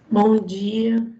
Bom dia.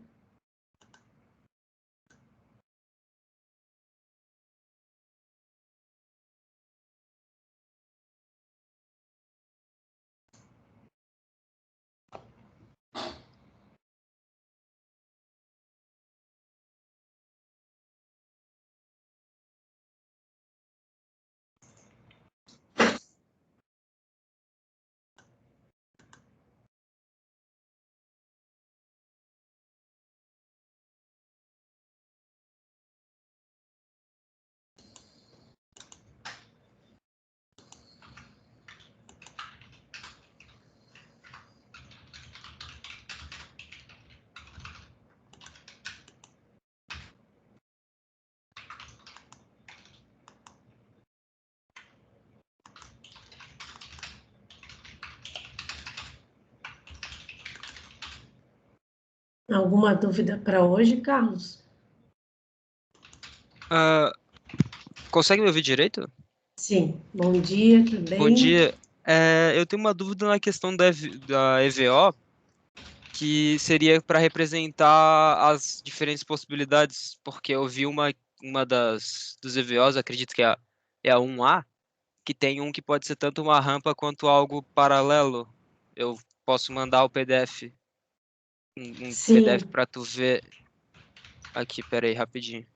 Alguma dúvida para hoje, Carlos? Consegue me ouvir direito? Sim. Bom dia, tudo Bom bem? dia. Eu tenho uma dúvida na questão da EVO, que seria para representar as diferentes possibilidades, porque eu vi uma dos EVOs, acredito que é a 1A, que tem um que pode ser tanto uma rampa quanto algo paralelo. Eu posso mandar o PDF, um PDF Sim. para tu ver aqui, peraí, rapidinho.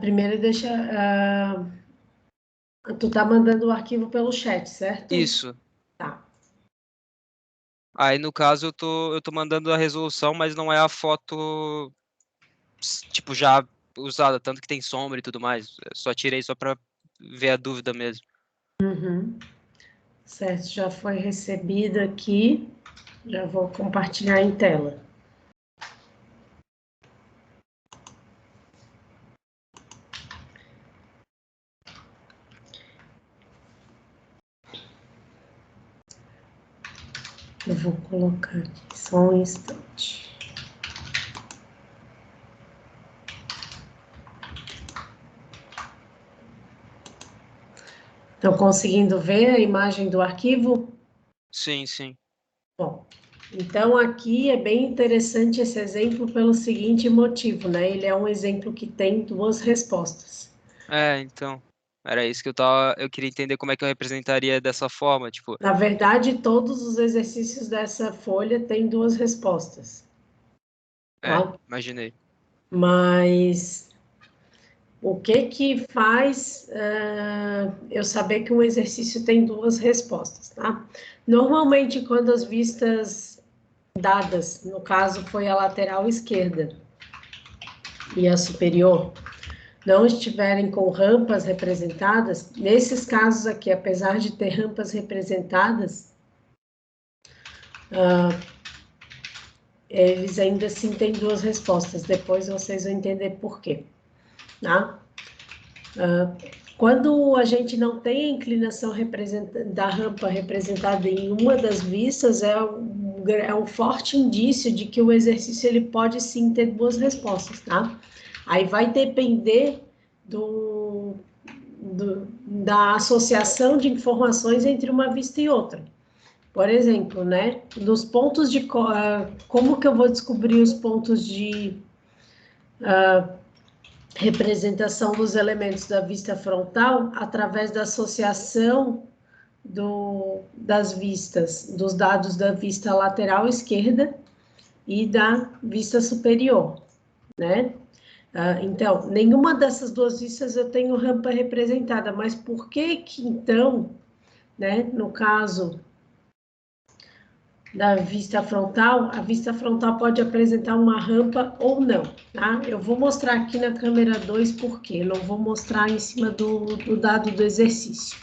Primeiro deixa... tu tá mandando o arquivo pelo chat, certo? Isso. Tá. Aí, no caso, eu tô mandando a resolução, mas não é a foto, tipo, já usada, tanto que tem sombra e tudo mais. Eu só tirei só pra ver a dúvida mesmo. Uhum. Certo, já foi recebido aqui. Já vou compartilhar em tela. Eu vou colocar aqui só um instante. Estão conseguindo ver a imagem do arquivo? Sim, sim. Bom, então aqui é bem interessante esse exemplo pelo seguinte motivo, né? Ele é um exemplo que tem duas respostas. Então. Era isso que eu queria entender como é que eu representaria dessa forma, tipo, Na verdade, todos os exercícios dessa folha têm duas respostas, tá? imaginei. Mas o que que faz eu saber que um exercício tem duas respostas, tá? Normalmente, quando as vistas dadas, no caso foi a lateral esquerda e a superior, não estiverem com rampas representadas, nesses casos aqui, apesar de ter rampas representadas, eles ainda assim têm duas respostas. Depois vocês vão entender por quê, tá? Quando a gente não tem a inclinação da rampa representada em uma das vistas, é um forte indício de que o exercício ele pode sim ter duas respostas, tá? Aí vai depender da associação de informações entre uma vista e outra. Por exemplo, né, dos pontos de como que eu vou descobrir os pontos de representação dos elementos da vista frontal através da associação das vistas, dos dados da vista lateral esquerda e da vista superior, né? Então, nenhuma dessas duas vistas eu tenho rampa representada, mas por que que então, né, no caso da vista frontal, a vista frontal pode apresentar uma rampa ou não, tá? Eu vou mostrar aqui na câmera 2 porque não vou mostrar em cima do dado do exercício.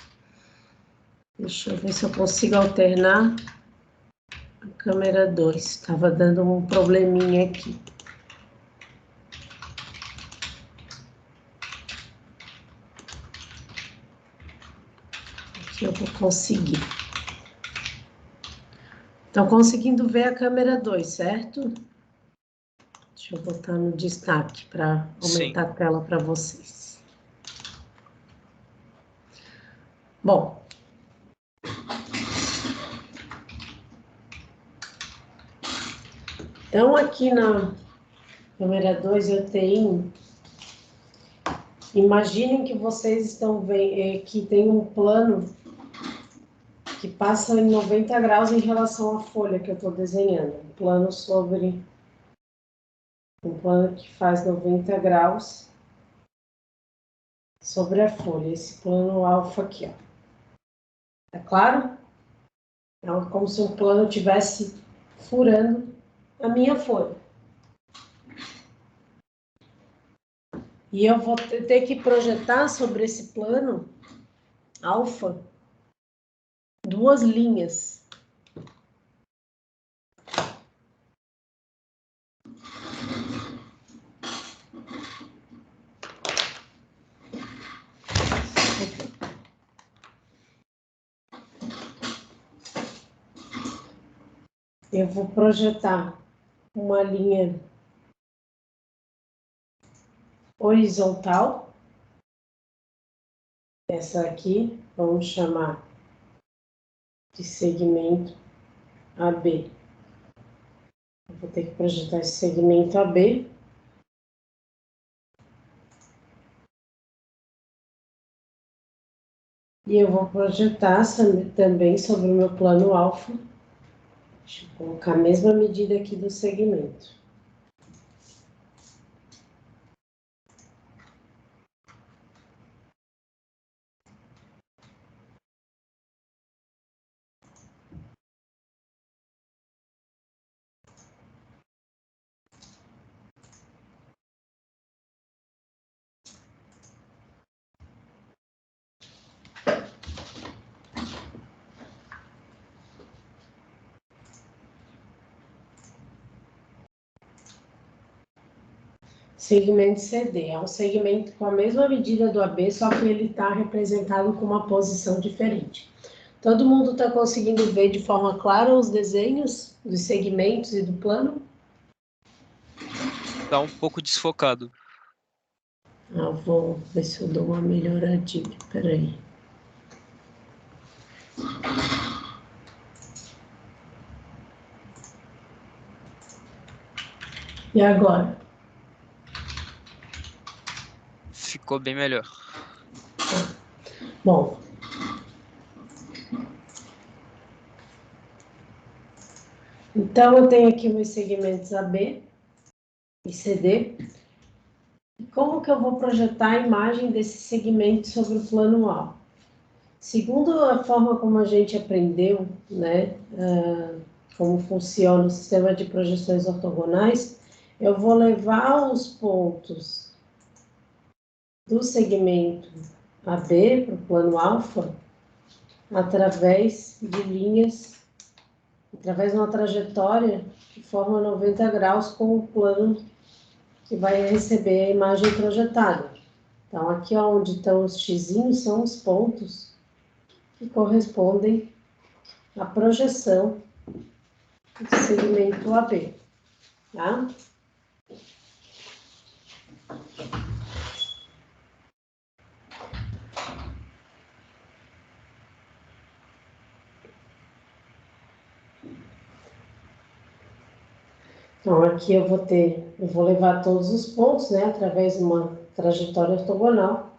Deixa eu ver se eu consigo alternar a câmera 2. Estava dando um probleminha aqui. Aqui eu vou conseguir. Estão conseguindo ver a câmera 2, certo? Deixa eu botar no destaque para Sim. aumentar a tela para vocês. Bom, Então, aqui na câmera 2 eu tenho... Imaginem que vocês estão vendo que tem um plano que passa em 90 graus em relação à folha que eu estou desenhando. Um plano que faz 90 graus sobre a folha. Esse plano alfa aqui, ó. Tá claro? É como se um plano estivesse furando a minha folha. E eu vou ter que projetar sobre esse plano alfa 2 linhas. Eu vou projetar uma linha horizontal. Essa aqui, vamos chamar de segmento AB. Eu vou ter que projetar esse segmento AB. E eu vou projetar também sobre o meu plano alfa. Deixa eu colocar a mesma medida aqui do segmento. Segmento CD é um segmento com a mesma medida do AB, só que ele está representado com uma posição diferente. Todo mundo está conseguindo ver de forma clara os desenhos dos segmentos e do plano? Tá um pouco desfocado. Vou ver se eu dou uma melhoradinha. Espera aí. E agora? Ficou bem melhor. Bom. Então, eu tenho aqui meus segmentos AB e CD. E como que eu vou projetar a imagem desse segmento sobre o plano A? Segundo a forma como a gente aprendeu, né, como funciona o sistema de projeções ortogonais, eu vou levar os pontos do segmento AB para o plano alfa através de linhas, através de uma trajetória que forma 90 graus com o plano que vai receber a imagem projetada. Então, aqui onde estão os xizinhos são os pontos que correspondem à projeção do segmento AB, tá? Então, aqui eu vou levar todos os pontos, né, através de uma trajetória ortogonal.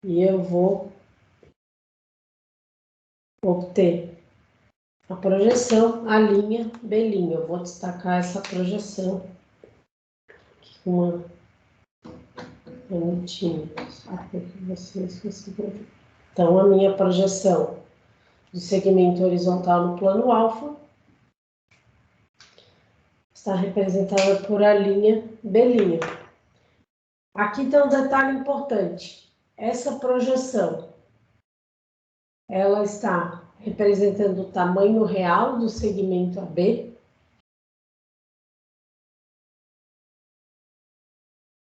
E eu vou obter a projeção, a linha, B'. Eu vou destacar essa projeção aqui com uma bonitinha, só para que vocês consigam ver. Então, a minha projeção do segmento horizontal no plano alfa está representada por a linha B'. Aqui tem um detalhe importante. Essa projeção, ela está representando o tamanho real do segmento AB?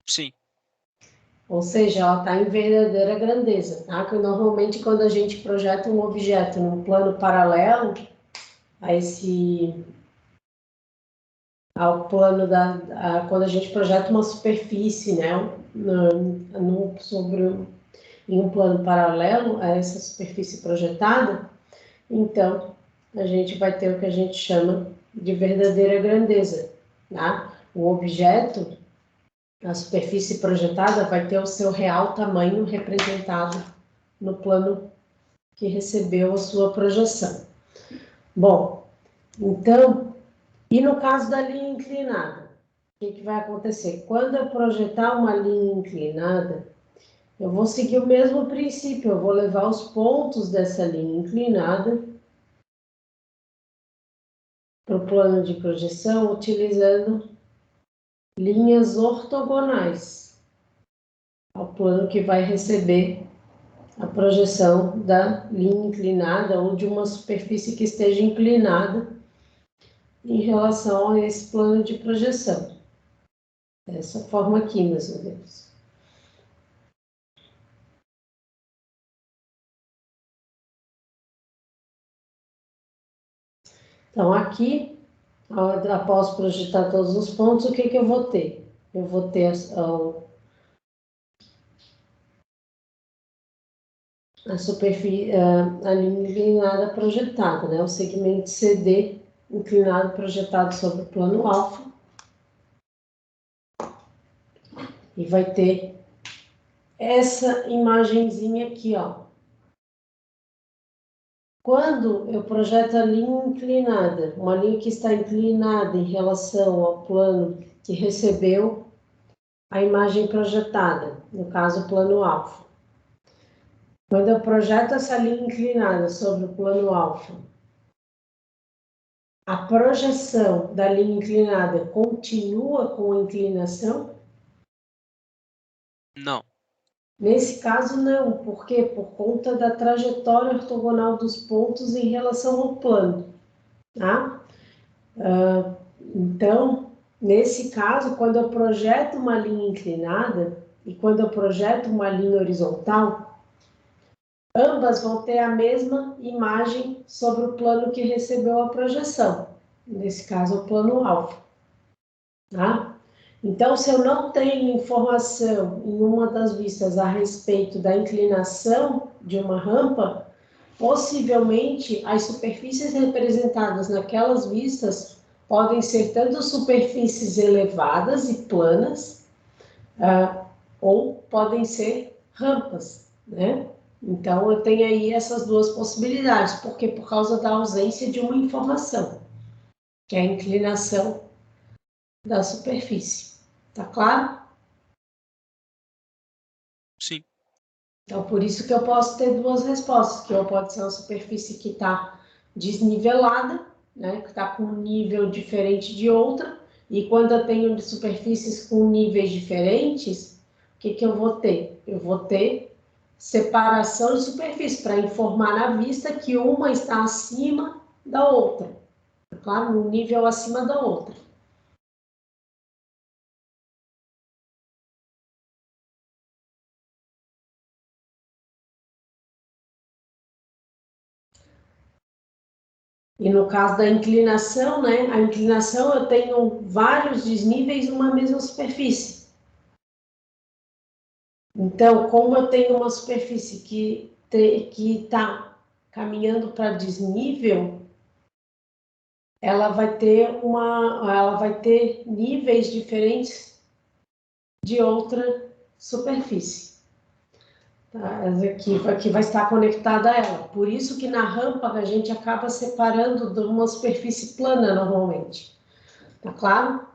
Sim. Ou seja, ela está em verdadeira grandeza, tá? Que normalmente quando a gente projeta um objeto num plano paralelo ao plano quando a gente projeta uma superfície, né, em um plano paralelo a essa superfície projetada, então a gente vai ter o que a gente chama de verdadeira grandeza, tá? O objeto, a superfície projetada, vai ter o seu real tamanho representado no plano que recebeu a sua projeção. Bom, então, e no caso da linha inclinada, o que vai acontecer? Quando eu projetar uma linha inclinada, eu vou seguir o mesmo princípio, eu vou levar os pontos dessa linha inclinada para o plano de projeção utilizando linhas ortogonais ao plano que vai receber a projeção da linha inclinada ou de uma superfície que esteja inclinada em relação a esse plano de projeção. Dessa forma aqui, mais ou menos. Então, aqui, após projetar todos os pontos, o que eu vou ter? Eu vou ter a superfície, a linha inclinada projetada, né? O segmento CD inclinado projetado sobre o plano alfa. E vai ter essa imagenzinha aqui, ó. Quando eu projeto a linha inclinada, uma linha que está inclinada em relação ao plano que recebeu a imagem projetada, no caso o plano alfa. Quando eu projeto essa linha inclinada sobre o plano alfa, a projeção da linha inclinada continua com a inclinação? Não. Nesse caso, não. Por quê? Por conta da trajetória ortogonal dos pontos em relação ao plano. Tá? Então, nesse caso, quando eu projeto uma linha inclinada e quando eu projeto uma linha horizontal, ambas vão ter a mesma imagem sobre o plano que recebeu a projeção. Nesse caso, o plano alfa. Tá? Então, se eu não tenho informação em uma das vistas a respeito da inclinação de uma rampa, possivelmente as superfícies representadas naquelas vistas podem ser tanto superfícies elevadas e planas, ou podem ser rampas, né? Então, eu tenho aí essas duas possibilidades, porque por causa da ausência de uma informação, que é a inclinação da superfície. Tá claro? Sim. Então, por isso que eu posso ter duas respostas, que ou pode ser uma superfície que está desnivelada, né, que está com um nível diferente de outra, e quando eu tenho superfícies com níveis diferentes, o que eu vou ter? Eu vou ter separação de superfície, para informar na vista que uma está acima da outra, claro, num nível acima da outra. E no caso da inclinação, né, a inclinação eu tenho vários desníveis numa mesma superfície. Então, como eu tenho uma superfície que está caminhando para desnível, ela vai ter níveis diferentes de outra superfície. Tá? Aqui vai estar conectada a ela. Por isso que na rampa a gente acaba separando de uma superfície plana normalmente. Tá claro?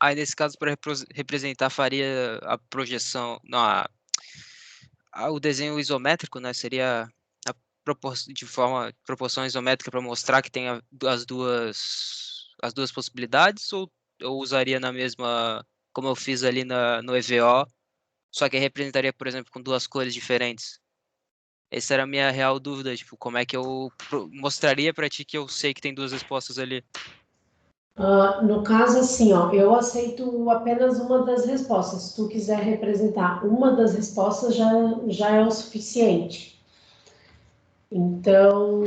Aí, nesse caso, para representar, faria a projeção, não, o desenho isométrico, né? Seria de proporção isométrica para mostrar que tem as duas possibilidades, ou eu usaria na mesma, como eu fiz ali no EVO, só que representaria, por exemplo, com duas cores diferentes? Essa era a minha real dúvida, tipo, como é que eu mostraria para ti que eu sei que tem duas respostas ali? No caso, assim, ó, eu aceito apenas uma das respostas. Se tu quiser representar uma das respostas, já é o suficiente. Então,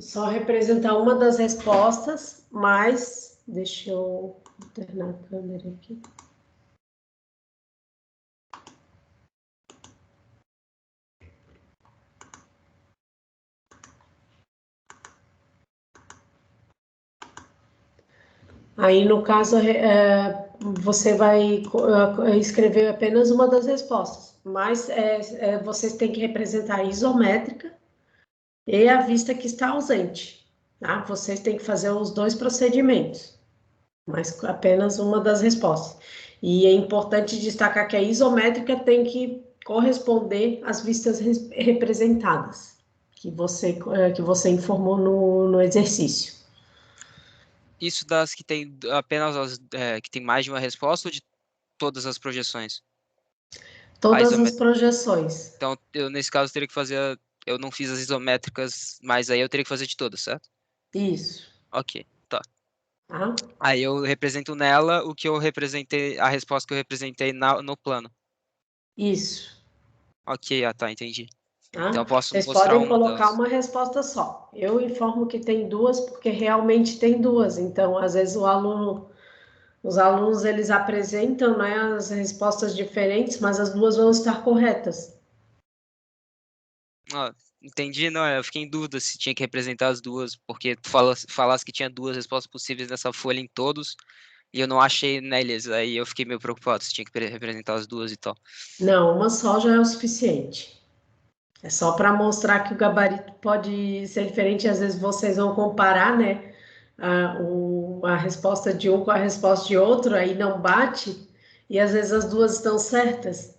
só representar uma das respostas, mas deixa eu Alternar a câmera aqui. Aí, no caso, você vai escrever apenas uma das respostas, mas vocês têm que representar a isométrica e a vista que está ausente, tá? Vocês têm que fazer os dois procedimentos, mas apenas uma das respostas. E é importante destacar que a isométrica tem que corresponder às vistas representadas, que você informou no exercício. Isso das que tem apenas que tem mais de uma resposta ou de todas as projeções? A Todas as isométrica. projeções. Então, eu nesse caso teria que fazer. Eu não fiz as isométricas, mas aí eu teria que fazer de todas, certo? Isso, Ok, tá. tá? Aí eu represento nela o que eu representei, a resposta que eu representei no plano. Isso, Ok, ah tá, entendi. Então tá? eu posso Vocês mostrar podem uma colocar delas. uma resposta só. Eu informo que tem duas porque realmente tem duas. Então, às vezes os alunos eles apresentam, né, as respostas diferentes, mas as duas vão estar corretas. Ah, entendi, não, eu fiquei em dúvida se tinha que representar as duas, porque tu falasse que tinha duas respostas possíveis nessa folha em todos, e eu não achei neles, aí eu fiquei meio preocupado se tinha que representar as duas e tal. Não, uma só já é o suficiente. É só para mostrar que o gabarito pode ser diferente. Às vezes vocês vão comparar, né, a resposta de um com a resposta de outro, aí não bate, e às vezes as duas estão certas,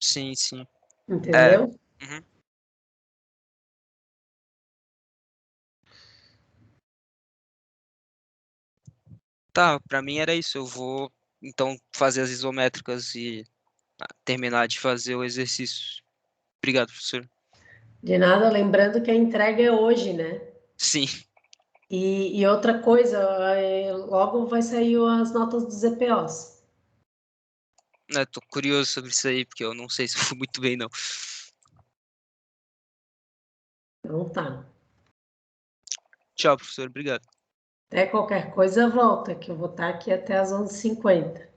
Sim, sim. É, entendeu? uhum. Tá, pra mim era isso. Eu vou então fazer as isométricas e terminar de fazer o exercício. Obrigado, professor. De nada, lembrando que a entrega é hoje, né? Sim, E outra coisa, logo vai sair as notas dos EPOs. né, tô curioso sobre isso aí, porque eu não sei se eu fui muito bem, não. Então tá. Tchau, professor. Obrigado. Até qualquer coisa volta, que eu vou estar aqui até as 11h50.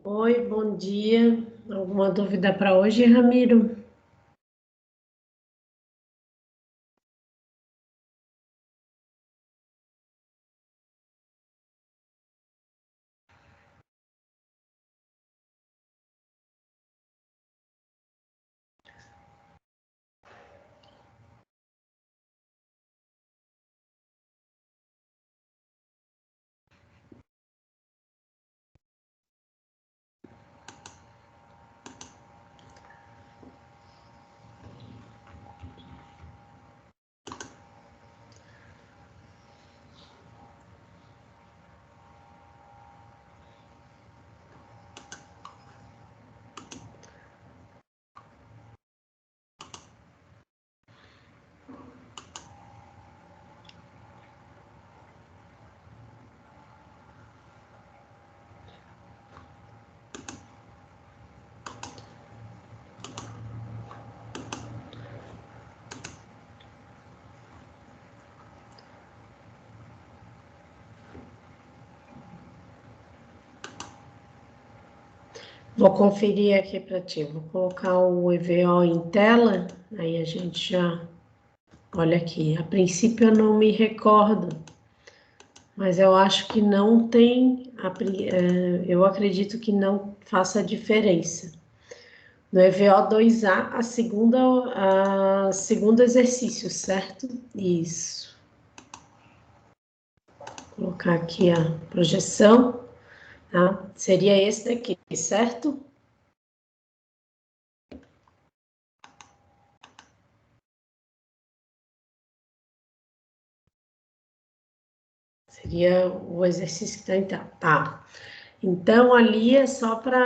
Oi, bom dia. Alguma dúvida para hoje, Ramiro? Vou conferir aqui para ti. Vou colocar o EVO em tela, aí a gente já... Olha aqui, a princípio eu não me recordo, mas eu acho que não tem... Eu acredito que não faça diferença. No EVO 2A, a segundo exercício, certo? Isso. Vou colocar aqui a projeção, tá? Seria esse daqui, certo? Seria o exercício que está em tela. Tá. Então, ali é só para...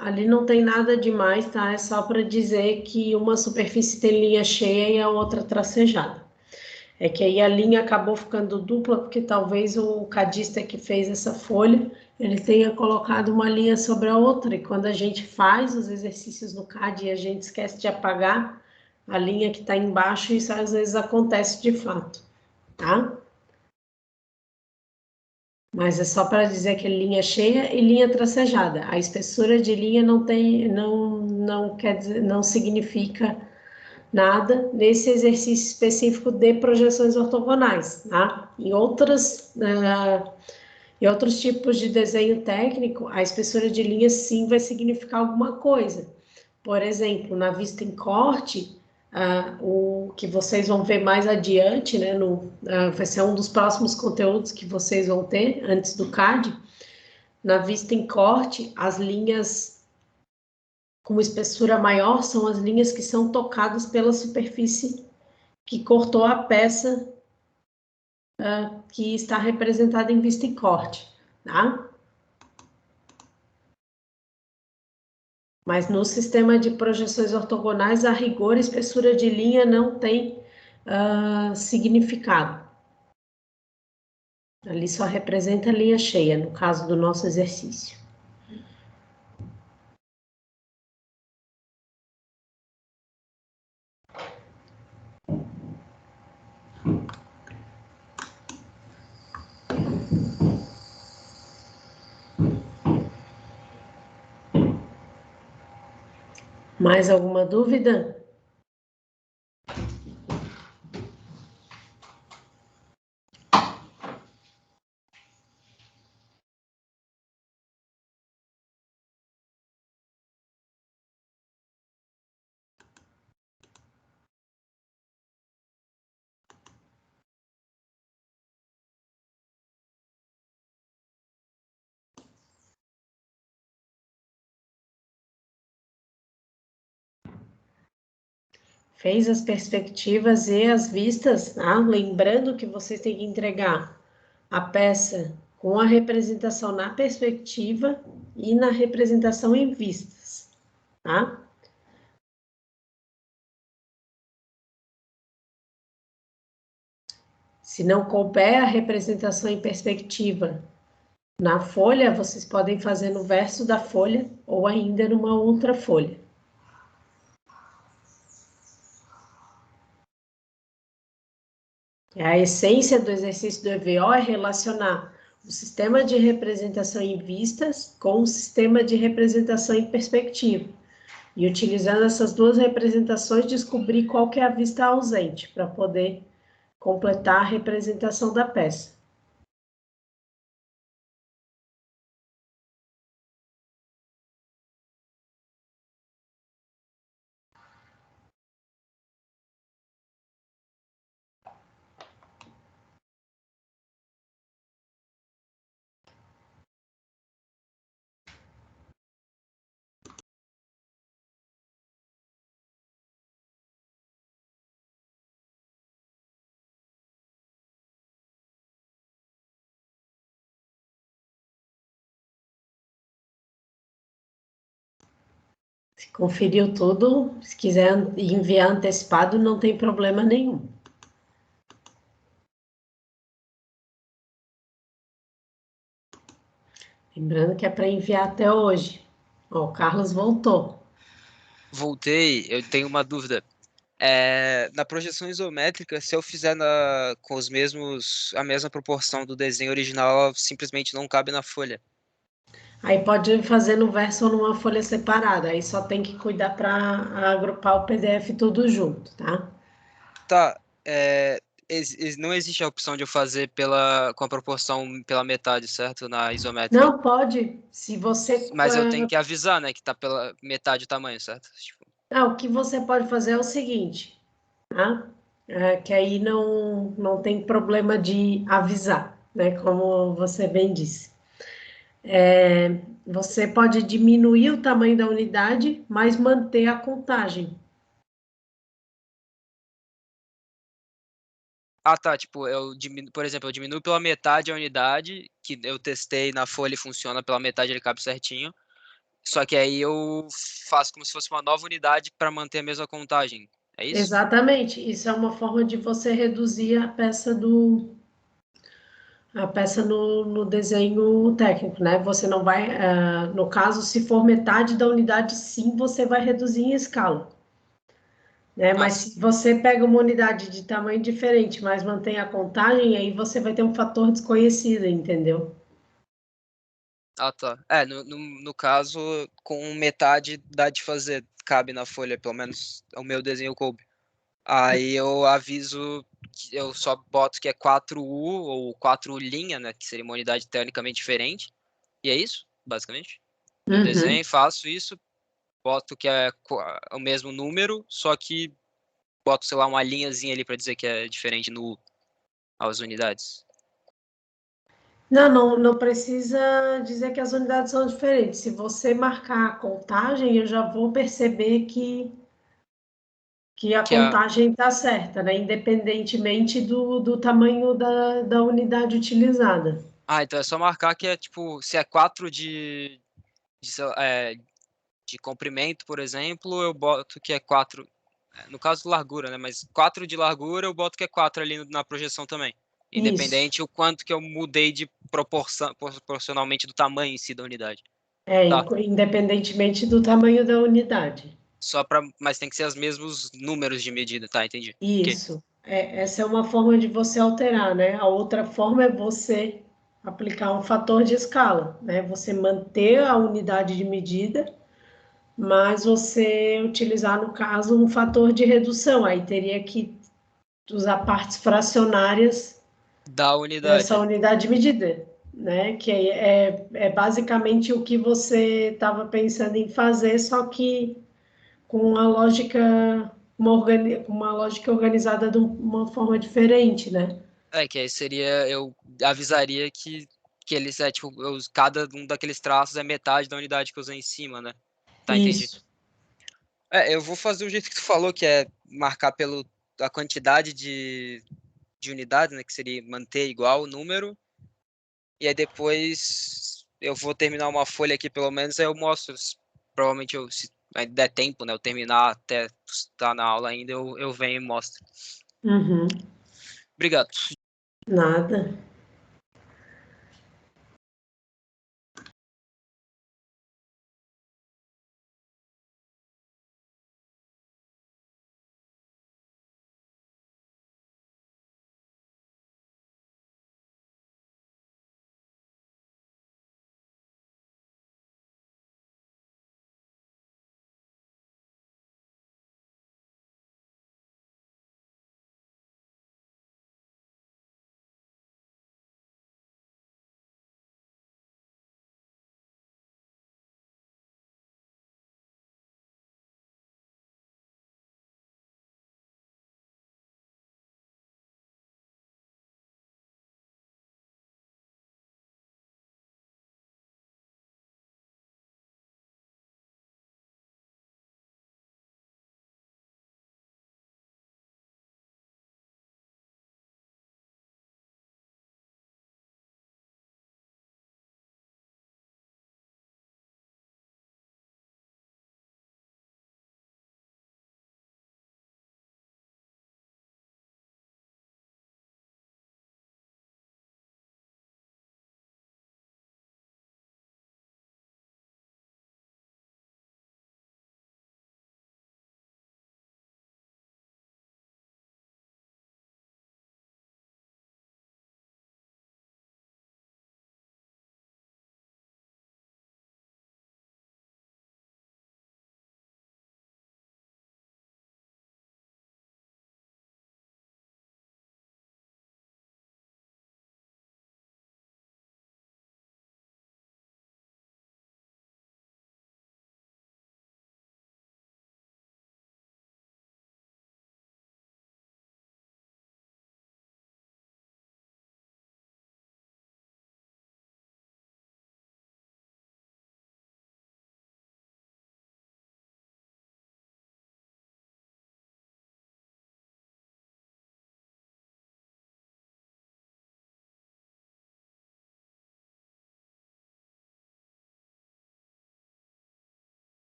Ali não tem nada demais, tá? É só para dizer que uma superfície tem linha cheia e a outra tracejada. É que aí a linha acabou ficando dupla, porque talvez o cadista que fez essa folha, ele tenha colocado uma linha sobre a outra, e quando a gente faz os exercícios no CAD e a gente esquece de apagar a linha que está embaixo, isso às vezes acontece de fato, tá? Mas é só para dizer que é linha cheia e linha tracejada. A espessura de linha não quer dizer, não significa nada nesse exercício específico de projeções ortogonais, tá? Em outros tipos de desenho técnico, a espessura de linha sim vai significar alguma coisa. Por exemplo, na vista em corte, o que vocês vão ver mais adiante, né, vai ser um dos próximos conteúdos que vocês vão ter antes do CAD. Na vista em corte, as linhas com espessura maior são as linhas que são tocadas pela superfície que cortou a peça que está representada em vista em corte, tá? Mas no sistema de projeções ortogonais, a rigor, a espessura de linha não tem significado. Ali só representa a linha cheia, no caso do nosso exercício. Mais alguma dúvida? Fez as perspectivas e as vistas, tá? Lembrando que vocês têm que entregar a peça com a representação na perspectiva e na representação em vistas, tá? Se não couber a representação em perspectiva na folha, vocês podem fazer no verso da folha ou ainda numa outra folha. A essência do exercício do EVO é relacionar o sistema de representação em vistas com o sistema de representação em perspectiva. E utilizando essas duas representações, descobrir qual que é a vista ausente, para poder completar a representação da peça. Se conferiu tudo, se quiser enviar antecipado, não tem problema nenhum. Lembrando que é para enviar até hoje. Ó, o Carlos voltou. Voltei, eu tenho uma dúvida. Na projeção isométrica, se eu fizer com a mesma proporção do desenho original, ela simplesmente não cabe na folha. Aí pode fazer no verso ou numa folha separada. Aí só tem que cuidar para agrupar o PDF tudo junto, tá? Tá, não existe a opção de eu fazer com a proporção pela metade, certo? Na isométrica. Não pode. Se você. Mas eu tenho que avisar, né, que tá pela metade do tamanho, certo? Tipo, O que você pode fazer é o seguinte, tá? Que aí não tem problema de avisar, né? Como você bem disse. Você pode diminuir o tamanho da unidade, mas manter a contagem. tá, tipo, por exemplo, eu diminuo pela metade a unidade, que eu testei na folha e funciona pela metade, ele cabe certinho. Só que aí eu faço como se fosse uma nova unidade para manter a mesma contagem. É isso? Exatamente. Isso é uma forma de você reduzir a peça no desenho técnico, né? Você não vai, no caso, se for metade da unidade, sim, você vai reduzir em escala, né? Mas Nossa. se você pega uma unidade de tamanho diferente, mas mantém a contagem, aí você vai ter um fator desconhecido, entendeu? Ah, tá. No caso, com metade dá de fazer, cabe na folha, pelo menos o meu desenho coube. Aí eu aviso que eu só boto que é 4U ou 4 linha, né? Que seria uma unidade teoricamente diferente. E é isso, basicamente. Eu Uhum. desenho, faço isso, boto que é o mesmo número, só que boto, sei lá, uma linhazinha ali para dizer que é diferente no as unidades. Não precisa dizer que as unidades são diferentes. Se você marcar a contagem, eu já vou perceber que a Que é, contagem está certa, né? Independentemente do tamanho da unidade utilizada. então é só marcar que é tipo, se é 4 sei lá, de comprimento, por exemplo, eu boto que é 4 no caso de largura, né? Mas 4 de largura eu boto que é 4 ali na projeção também. Isso. Independente o quanto que eu mudei de proporcionalmente do tamanho em si da unidade. É, Tá. independentemente do tamanho da unidade. Mas tem que ser os mesmos números de medida, tá? Entendi. Ok. Isso. Essa é uma forma de você alterar, né? A outra forma é você aplicar um fator de escala, né? Você manter a unidade de medida, mas você utilizar, no caso, um fator de redução. Aí teria que usar partes fracionárias Da dessa unidade. unidade de medida, né? Que é basicamente o que você estava pensando em fazer, só que com a lógica, uma lógica organizada de uma forma diferente, né? Que aí seria, eu avisaria que eles, tipo, cada um daqueles traços é metade da unidade que eu usei em cima, né? Tá, entendi. Isso. Eu vou fazer o jeito que tu falou, que é marcar a quantidade de unidades, né? Que seria manter igual o número. E aí depois eu vou terminar uma folha aqui, pelo menos, aí eu mostro. Provavelmente, se ainda der tempo, né? Eu terminar até estar na aula ainda, eu venho e mostro. Uhum. Obrigado. Nada.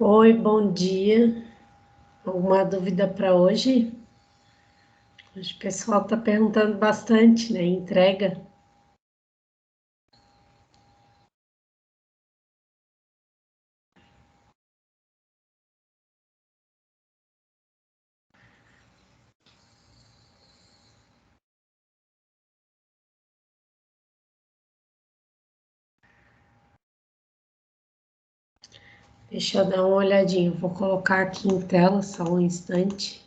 Oi, bom dia. Alguma dúvida para hoje? Hoje o pessoal está perguntando bastante, né? Entrega. Deixa eu dar uma olhadinha. Vou colocar aqui em tela só um instante.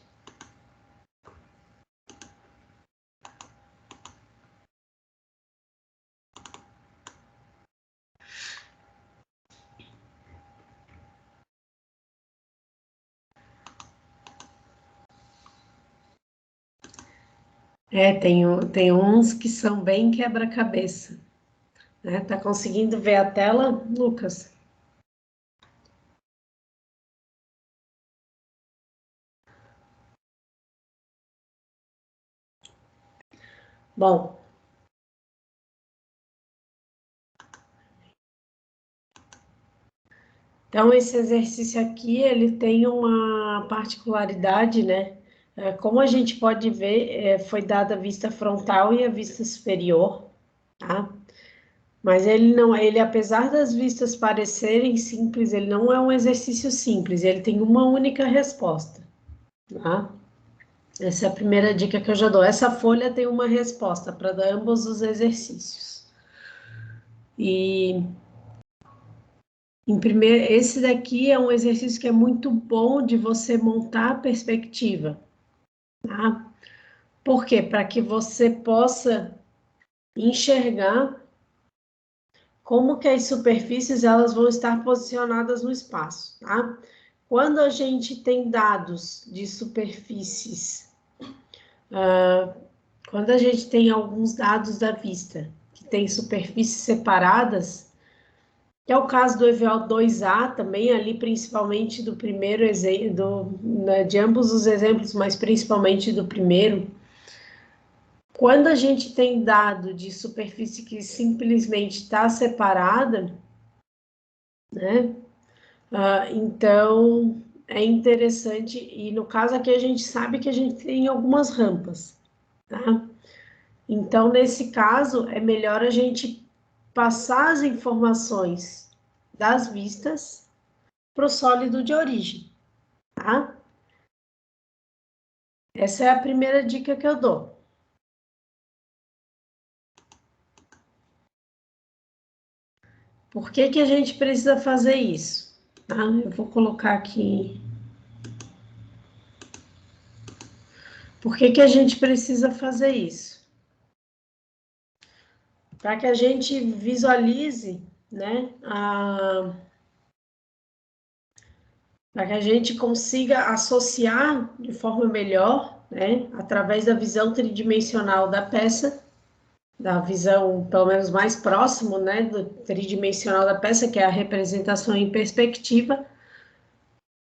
Tem uns que são bem quebra-cabeça, né? Tá conseguindo ver a tela, Lucas? Bom, então esse exercício aqui, ele tem uma particularidade, né? Como a gente pode ver, foi dada a vista frontal e a vista superior, tá? Mas ele não, ele apesar das vistas parecerem simples, ele não é um exercício simples, ele tem uma única resposta, tá? Essa é a primeira dica que eu já dou. Essa folha tem uma resposta para ambos os exercícios. E em primeiro, esse daqui é um exercício que é muito bom de você montar a perspectiva, tá? Por quê? Para que você possa enxergar como que as superfícies elas vão estar posicionadas no espaço, tá? Quando a gente tem dados de superfícies, quando a gente tem alguns dados da vista que tem superfícies separadas, que é o caso do EVO 2A também, ali principalmente do primeiro exemplo, né, de ambos os exemplos, mas principalmente do primeiro, quando a gente tem dado de superfície que simplesmente está separada, né? Então, é interessante, e no caso aqui a gente sabe que a gente tem algumas rampas, tá? Então, nesse caso, é melhor a gente passar as informações das vistas para o sólido de origem, tá? Essa é a primeira dica que eu dou. Por que que a gente precisa fazer isso? Tá? Eu vou colocar aqui. Por que que a gente precisa fazer isso? Para que a gente visualize, né, para que a gente consiga associar de forma melhor, né, através da visão tridimensional da peça, da visão pelo menos mais próximo, né, do tridimensional da peça, que é a representação em perspectiva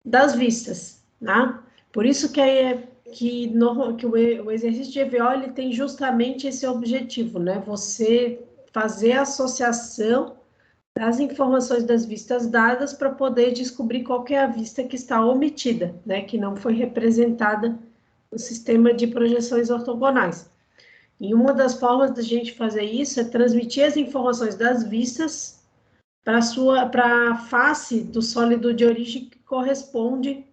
das vistas, né? Por isso que o exercício de EVO ele tem justamente esse objetivo, né? Você fazer a associação das informações das vistas dadas para poder descobrir qual que é a vista que está omitida, né, que não foi representada no sistema de projeções ortogonais. E uma das formas da gente fazer isso é transmitir as informações das vistas para a face do sólido de origem que corresponde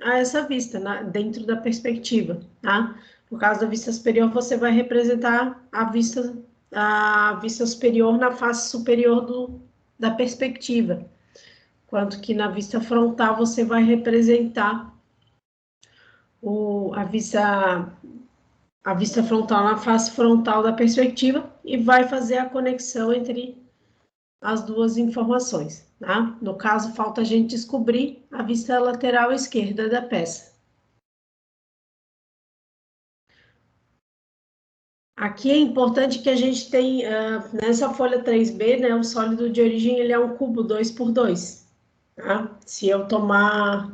a essa vista, dentro da perspectiva, tá? No caso da vista superior, você vai representar a vista superior na face superior da perspectiva, enquanto que na vista frontal você vai representar a vista frontal na face frontal da perspectiva e vai fazer a conexão entre as duas informações, tá? No caso, falta a gente descobrir a vista lateral esquerda da peça. Aqui é importante que a gente tem, nessa folha 3B, né, o sólido de origem, ele é um cubo 2 por 2, tá? Se eu tomar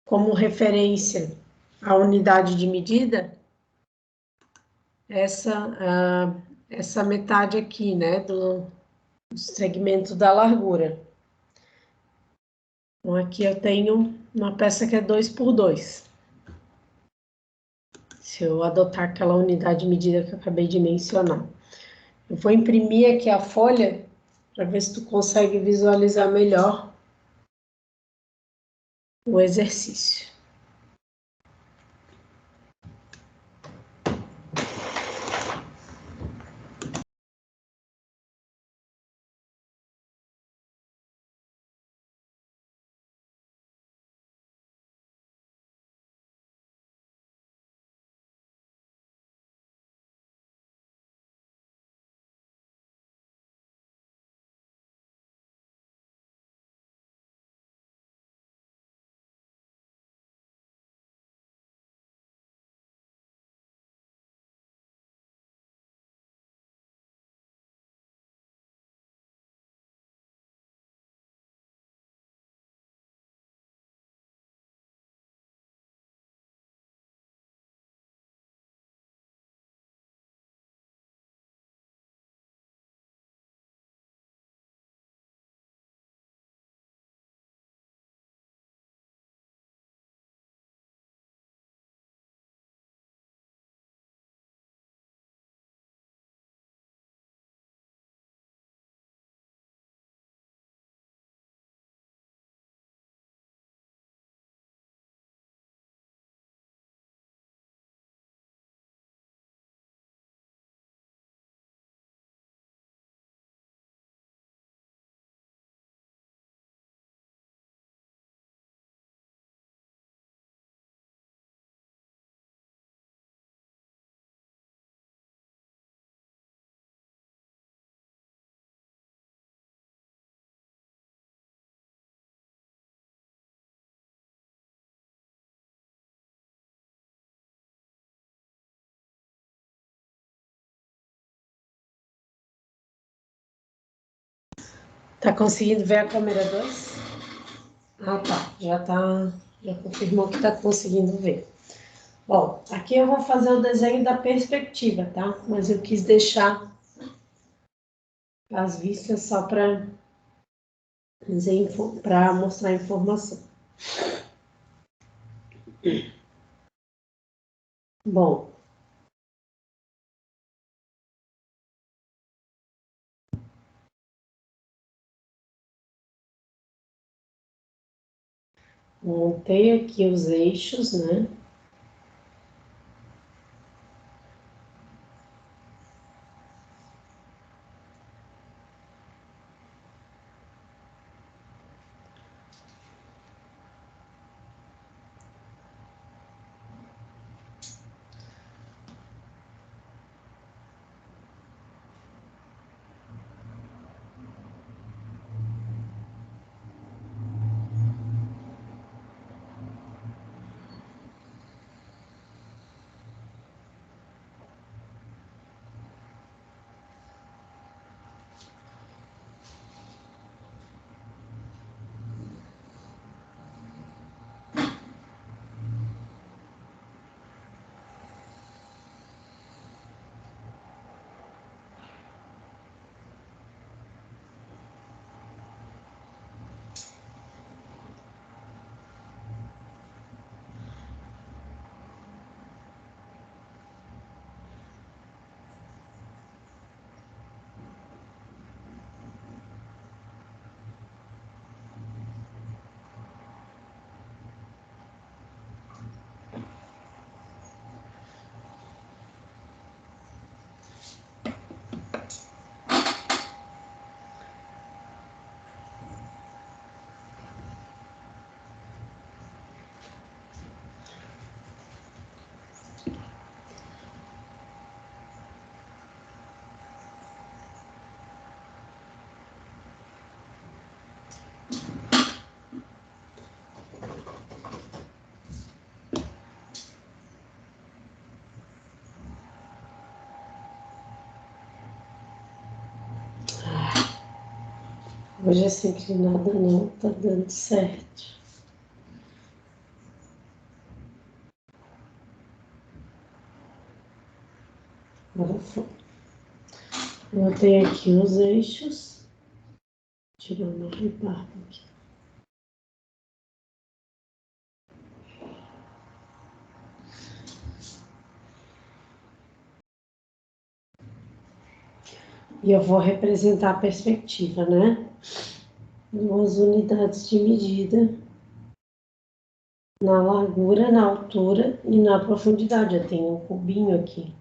como referência a unidade de medida, essa metade aqui, né, do segmento da largura. Então, aqui eu tenho uma peça que é 2 por 2. Se eu adotar aquela unidade de medida que eu acabei de mencionar. Eu vou imprimir aqui a folha para ver se tu consegue visualizar melhor o exercício. Tá conseguindo ver a câmera 2? Ah, tá. Já confirmou que tá conseguindo ver. Bom, aqui eu vou fazer o desenho da perspectiva, tá? Mas eu quis deixar as vistas só para mostrar a informação. Bom, montei aqui os eixos, né? Hoje essa inclinada não tá dando certo. Agora foi. Eu tenho aqui os eixos. Tirar uma rebarba aqui. E eu vou representar a perspectiva, né? Duas unidades de medida na largura, na altura e na profundidade. Eu tenho um cubinho aqui.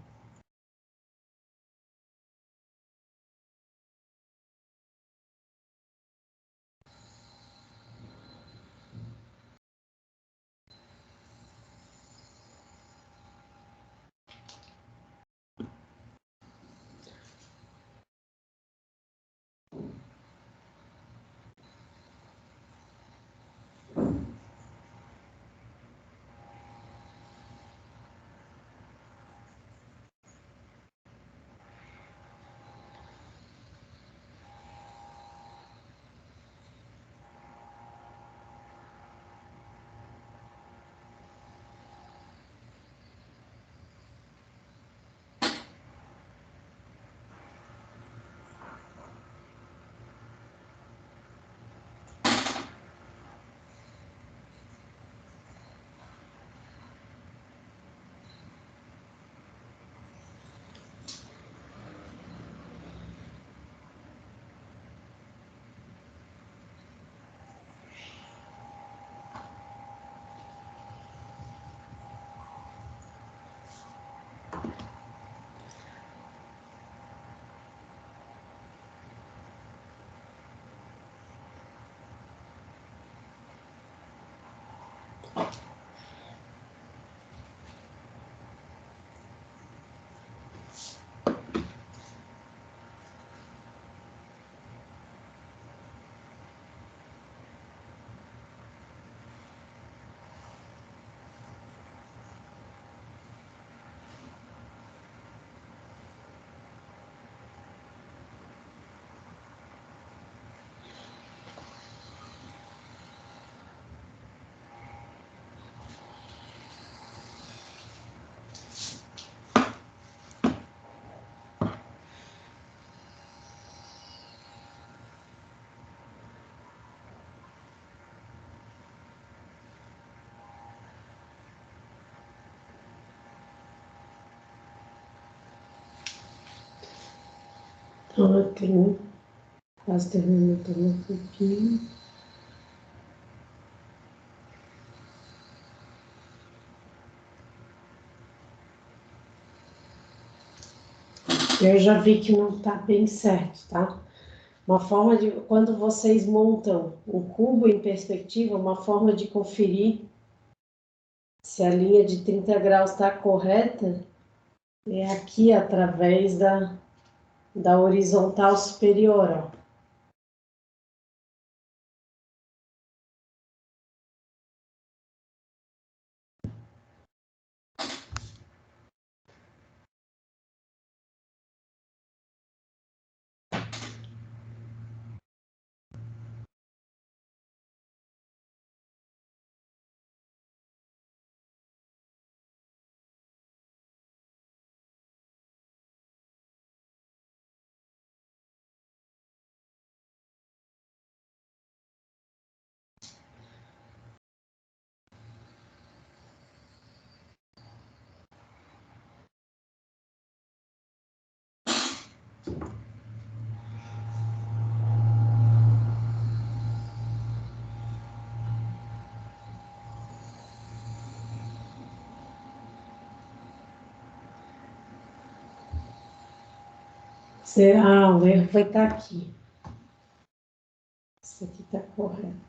Então, eu tenho quase terminando um pouquinho. Eu já vi que não está bem certo, tá? Uma forma de, quando vocês montam o cubo em perspectiva, uma forma de conferir se a linha de 30 graus está correta é aqui através da horizontal superior, ó. O erro vai estar aqui. Isso aqui está correto.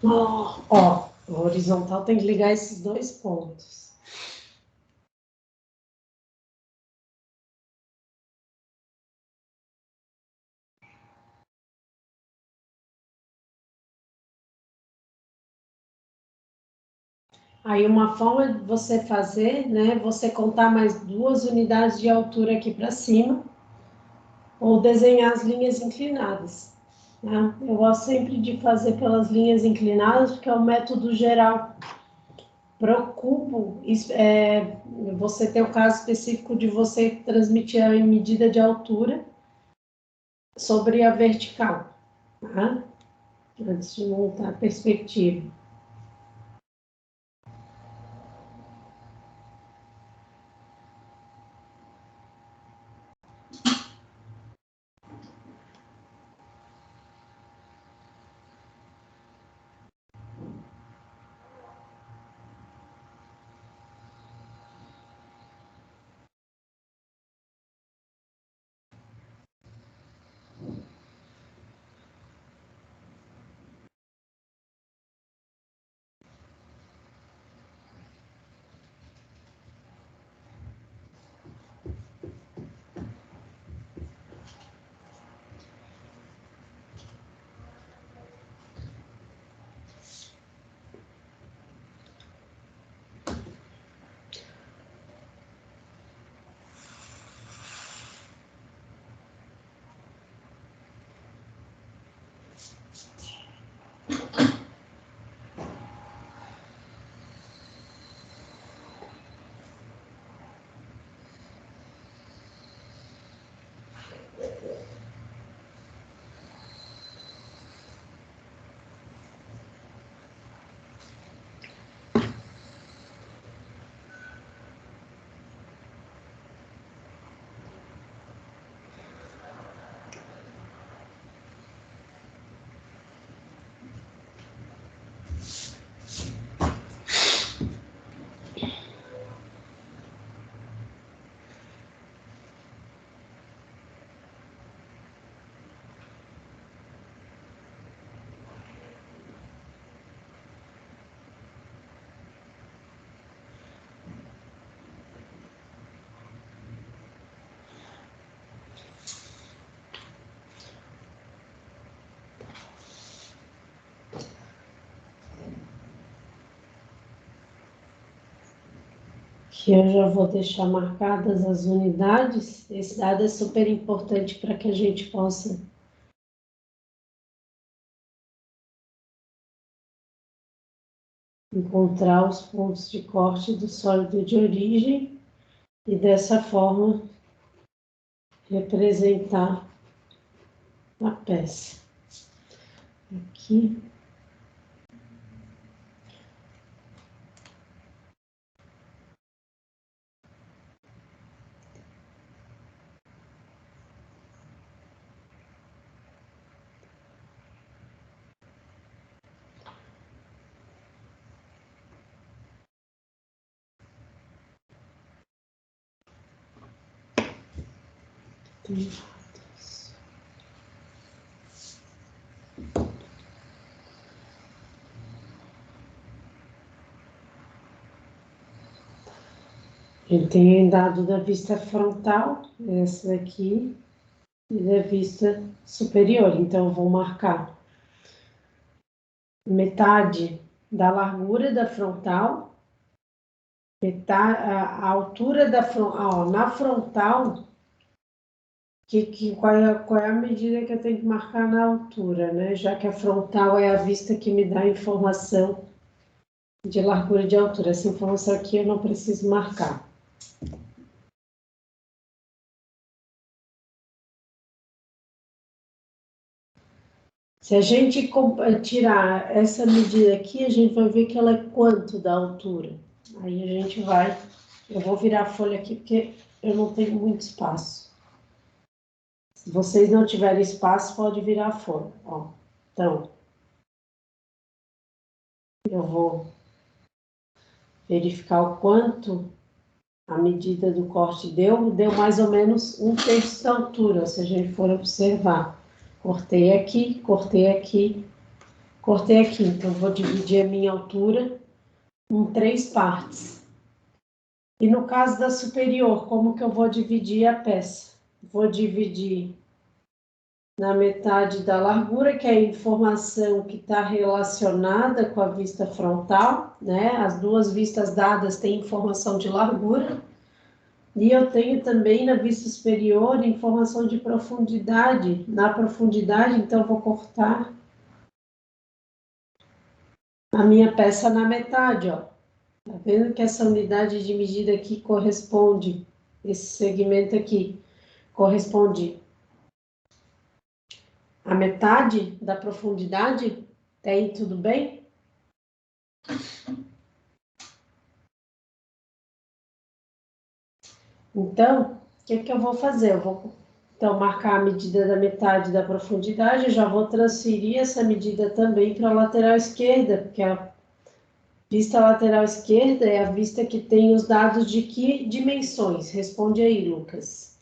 Ó, o horizontal tem que ligar esses dois pontos. Aí uma forma de você fazer, né, você contar mais 2 unidades de altura aqui para cima, ou desenhar as linhas inclinadas. Né? Eu gosto sempre de fazer pelas linhas inclinadas, porque é o método geral. Para o cubo, você tem o caso específico de você transmitir a medida de altura sobre a vertical, tá? Antes de montar a perspectiva. Que eu já vou deixar marcadas as unidades. Esse dado é super importante para que a gente possa encontrar os pontos de corte do sólido de origem e dessa forma representar a peça. Aqui. Ele tem dado da vista frontal, essa daqui, e da vista superior. Então, eu vou marcar metade da largura da frontal, metade, a altura da frontal, na frontal, qual é a medida que eu tenho que marcar na altura, né? Já que a frontal é a vista que me dá a informação de largura e de altura. Essa informação aqui eu não preciso marcar. Se a gente tirar essa medida aqui, a gente vai ver que ela é quanto da altura. Aí a gente vai... Eu vou virar a folha aqui, porque eu não tenho muito espaço. Se vocês não tiverem espaço, pode virar a folha. Ó, então, eu vou verificar o quanto a medida do corte deu mais ou menos 1/3 da altura, se a gente for observar. Cortei aqui, Cortei aqui, então vou dividir a minha altura em 3 partes. E no caso da superior, como que eu vou dividir a peça? Vou dividir na metade da largura, que é a informação que está relacionada com a vista frontal, né? As duas vistas dadas têm informação de largura. E eu tenho também na vista superior informação de profundidade. Na profundidade, então, eu vou cortar a minha peça na metade, ó. Tá vendo que essa unidade de medida aqui corresponde, esse segmento aqui, corresponde à metade da profundidade? Até aí tudo bem? Então, o que que eu vou fazer? Eu vou, então, marcar a medida da metade da profundidade, eu já vou transferir essa medida também para a lateral esquerda, porque a vista lateral esquerda é a vista que tem os dados de que dimensões? Responde aí, Lucas.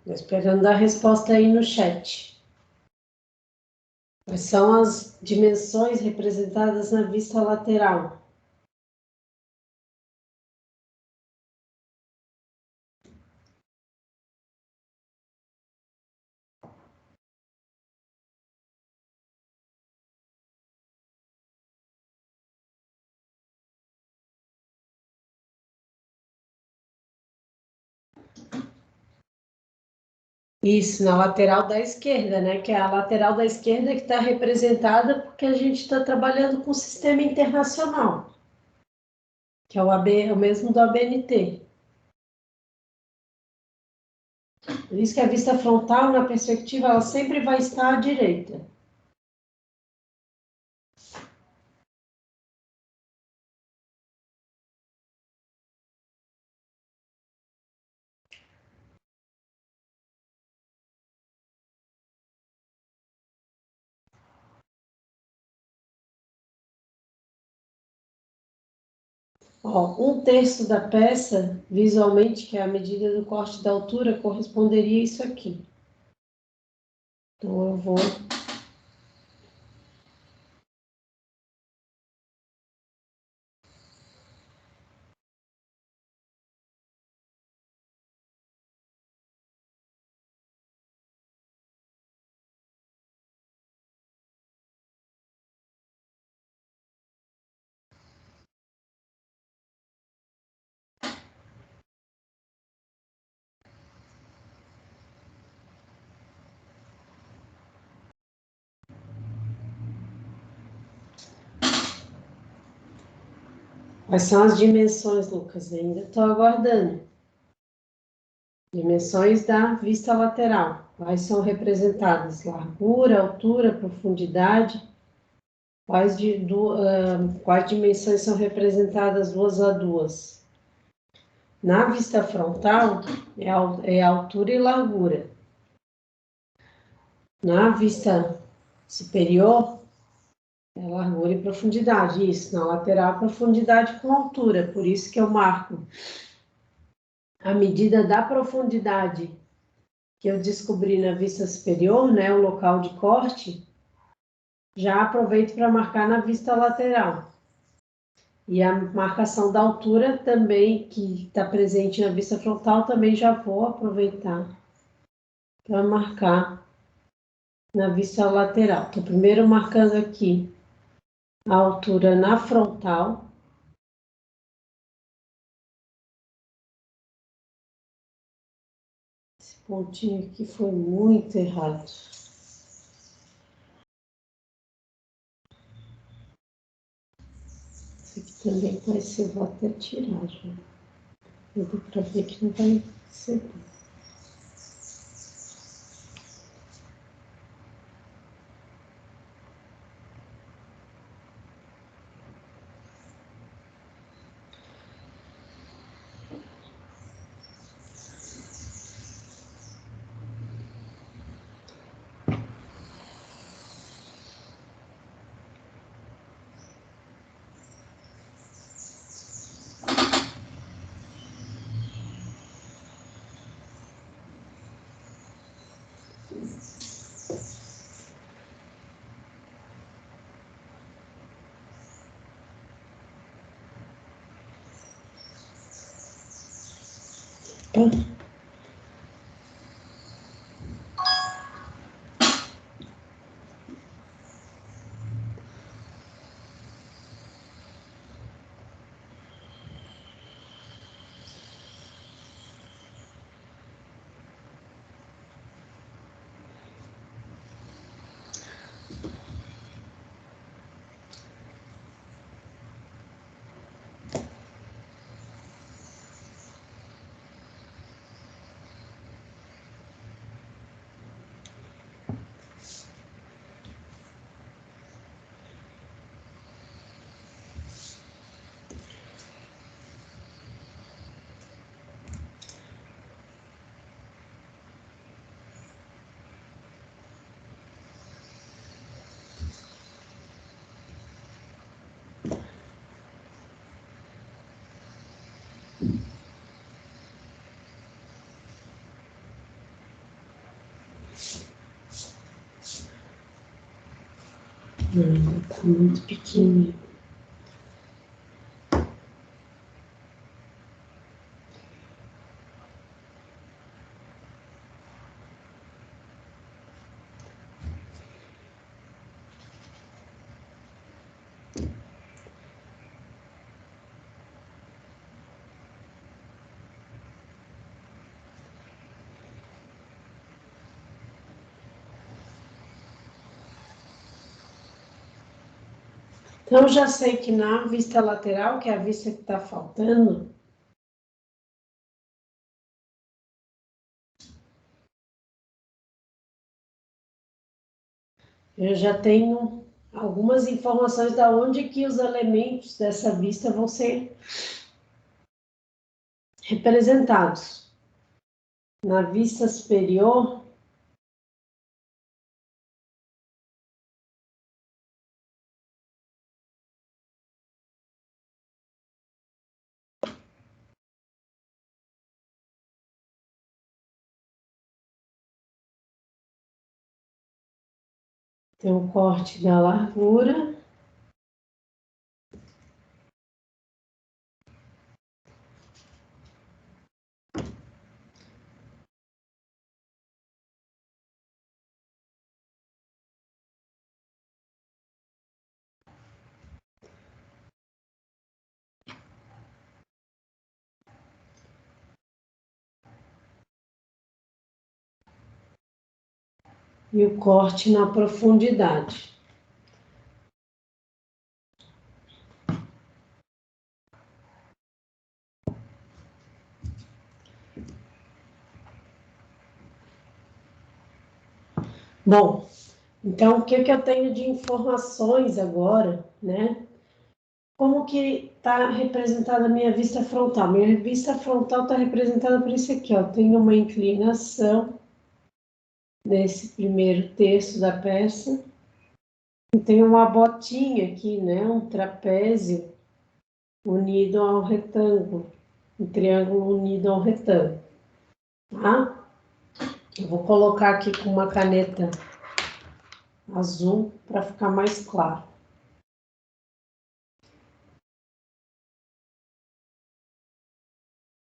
Estou esperando a resposta aí no chat. Quais são as dimensões representadas na vista lateral? Isso, na lateral da esquerda, né? Que é a lateral da esquerda que está representada porque a gente está trabalhando com o sistema internacional, que é o AB, é o mesmo do ABNT. Por isso que a vista frontal, na perspectiva, ela sempre vai estar à direita. Ó, 1/3 da peça, visualmente, que é a medida do corte da altura, corresponderia a isso aqui. Então, eu vou... Quais são as dimensões, Lucas? Ainda estou aguardando. Dimensões da vista lateral. Quais são representadas? Largura, altura, profundidade. Quais dimensões são representadas duas a duas? Na vista frontal, é altura e largura. Na vista superior, é largura e profundidade. Isso, na lateral, profundidade com altura. Por isso que eu marco a medida da profundidade que eu descobri na vista superior, né, o local de corte, já aproveito para marcar na vista lateral. E a marcação da altura também, que está presente na vista frontal, também já vou aproveitar para marcar na vista lateral. Estou primeiro marcando aqui a altura na frontal. Esse pontinho aqui foi muito errado. Esse aqui também vai ser, vou até tirar já. Eu dou para ver que não vai ser. Tá muito pequenininho. Então, já sei que na vista lateral, que é a vista que está faltando, eu já tenho algumas informações da onde que os elementos dessa vista vão ser representados. Na vista superior, tem um corte da largura. E o corte na profundidade. Bom, então o que eu tenho de informações agora, né? Como que está representada a minha vista frontal? Minha vista frontal está representada por isso aqui, ó. Tem uma inclinação nesse primeiro terço da peça. E tem uma botinha aqui, né? Um trapézio unido ao retângulo. Um triângulo unido ao retângulo. Tá? Eu vou colocar aqui com uma caneta azul para ficar mais claro.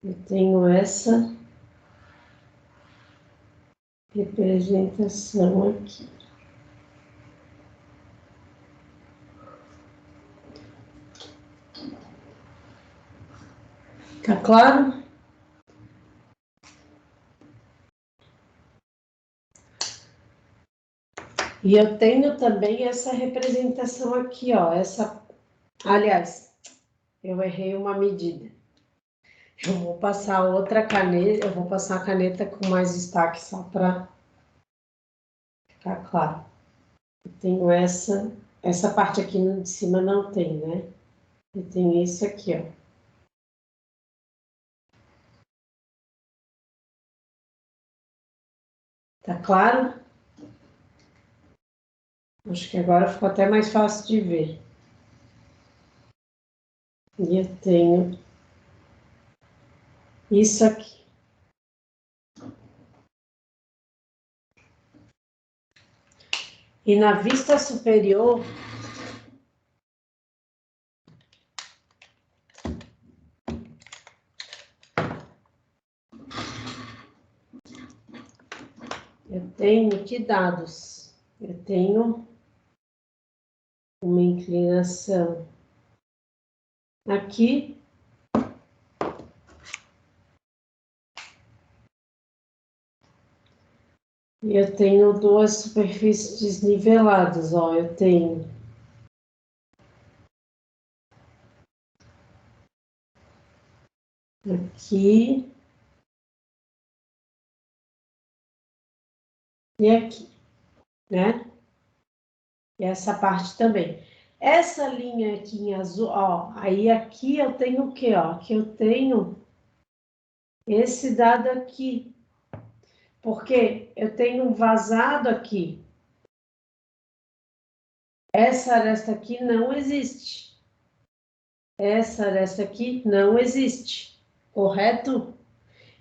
Eu tenho essa representação aqui. Tá claro? E eu tenho também essa representação aqui, ó. Aliás, eu errei uma medida. Eu vou passar outra caneta, eu vou passar a caneta com mais destaque só para ficar claro. Eu tenho essa parte aqui de cima não tem, né? Eu tenho isso aqui, ó. Tá claro? Acho que agora ficou até mais fácil de ver. E eu tenho isso aqui. E na vista superior, tenho que dados? Eu tenho uma inclinação aqui. E eu tenho duas superfícies desniveladas, ó. Eu tenho aqui e aqui, né? E essa parte também. Essa linha aqui em azul, ó, aí aqui eu tenho o quê, ó? Aqui eu tenho esse dado aqui, porque eu tenho um vazado aqui. Essa aresta aqui não existe. Essa aresta aqui não existe, correto?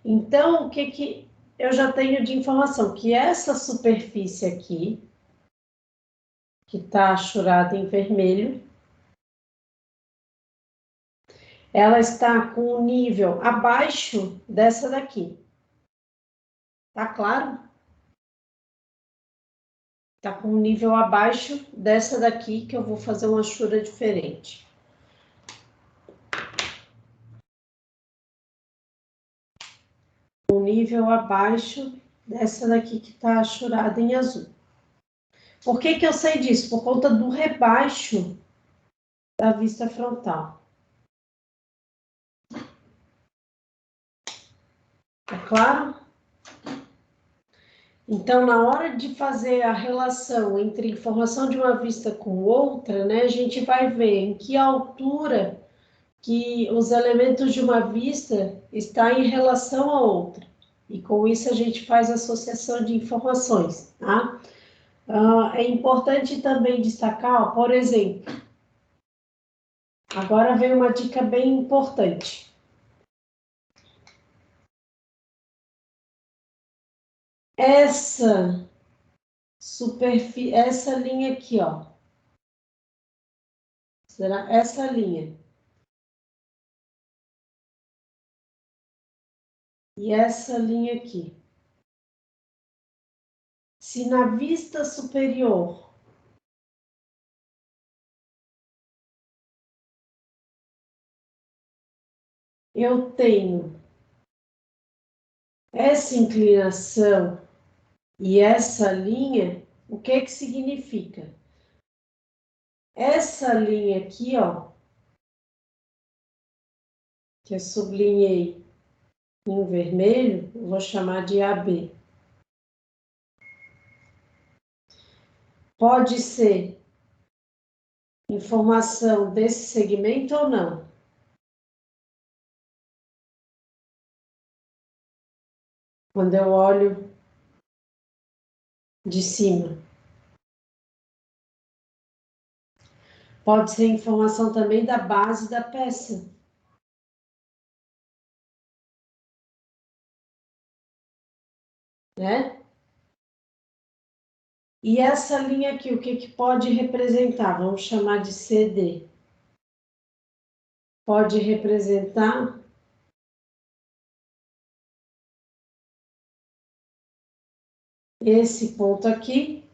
Então, o que que eu já tenho de informação? Que essa superfície aqui, que está achurada em vermelho, ela está com o nível abaixo dessa daqui. Tá claro? Tá com um nível abaixo dessa daqui, que eu vou fazer uma achura diferente. Um nível abaixo dessa daqui que tá achurada em azul. Por que que eu sei disso? Por conta do rebaixo da vista frontal. Tá claro? Então, na hora de fazer a relação entre informação de uma vista com outra, né, a gente vai ver em que altura que os elementos de uma vista estão em relação a outra. E com isso a gente faz associação de informações, tá? É importante também destacar, ó, por exemplo, agora vem uma dica bem importante. Essa superfície, essa linha aqui, ó. Será essa linha. E essa linha aqui. Se na vista superior eu tenho essa inclinação e essa linha, o que que significa? Essa linha aqui, ó, que eu sublinhei em vermelho, eu vou chamar de AB. Pode ser informação desse segmento ou não. Quando eu olho de cima. Pode ser informação também da base da peça. Né? E essa linha aqui, o que que pode representar? Vamos chamar de CD. Pode representar esse ponto aqui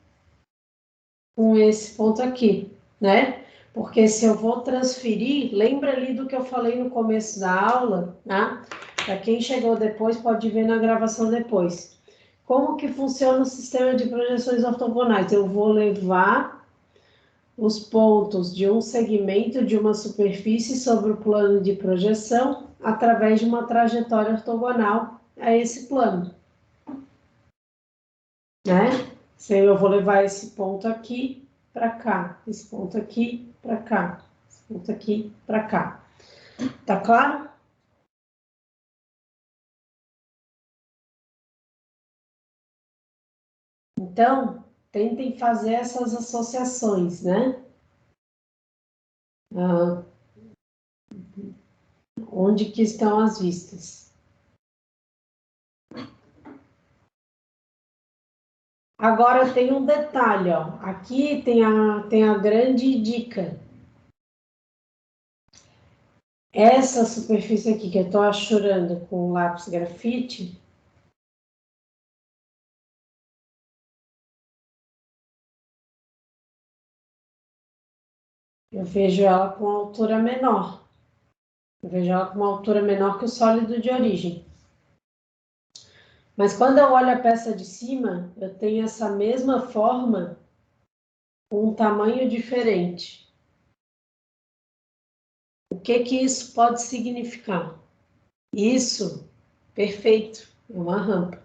com esse ponto aqui, né? Porque se eu vou transferir, lembra ali do que eu falei no começo da aula, tá? Para quem chegou depois, pode ver na gravação depois. Como que funciona o sistema de projeções ortogonais? Eu vou levar os pontos de um segmento de uma superfície sobre o plano de projeção através de uma trajetória ortogonal a esse plano, né? Se eu vou levar esse ponto aqui para cá, esse ponto aqui para cá, esse ponto aqui para cá. Tá claro? Então, tentem fazer essas associações, né? Onde que estão as vistas? Agora tem um detalhe, ó. Aqui tem a grande dica. Essa superfície aqui que eu estou achurando com lápis grafite, Eu vejo ela com altura menor. Eu vejo ela com uma altura menor que o sólido de origem. Mas quando eu olho a peça de cima, eu tenho essa mesma forma com um tamanho diferente. O que que isso pode significar? Isso, perfeito, é uma rampa,